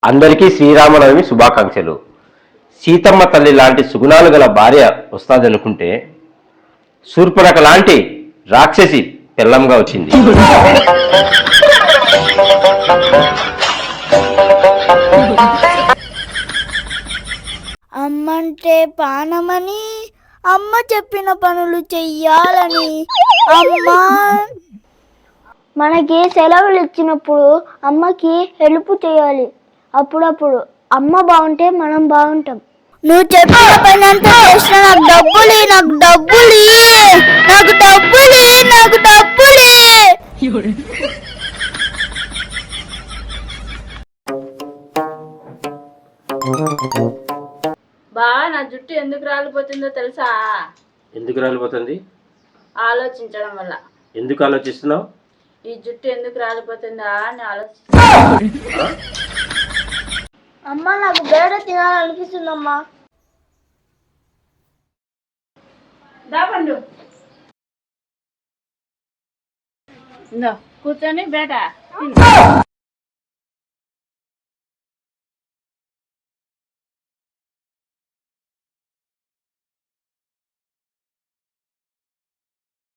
అందరికీ శ్రీరామనవమి శుభాకాంక్షలు. సీతమ్మ తల్లి లాంటి సుగుణాలు గల భార్య వస్తాదనుకుంటే శూర్పణఖ లాంటి రాక్షసి పెళ్ళంగా వచ్చింది. అమ్మంటే పానమని, అమ్మ చెప్పిన పనులు చెయ్యాలని. అమ్మా మనకి సెలవులు ఇచ్చినప్పుడు అమ్మకి హెల్ప్ చేయాలి. అప్పుడప్పుడు అమ్మ బాగుంటే మనం బాగుంటాం. నువ్వు చెప్పిన పని అంతా చేసిన నాకు డబ్బులు, నాకు డబ్బులు, నాకు డబ్బులు, నాకు డబ్బులు. బా నా జుట్టు ఎందుకు రాలిపోతుందో తెలుసా? ఎందుకు రాలిపోతుంది? ఆలోచించడం వల్ల. ఎందుకు ఆలోచిస్తున్నావు? ఈ జుట్టు ఎందుకు రాలిపోతుందా అని ఆలోచిస్తున్నా. అమ్మ నాకు బేడ తినాలనిపిస్తుందమ్మా. దాపండు కూర్చొని బేట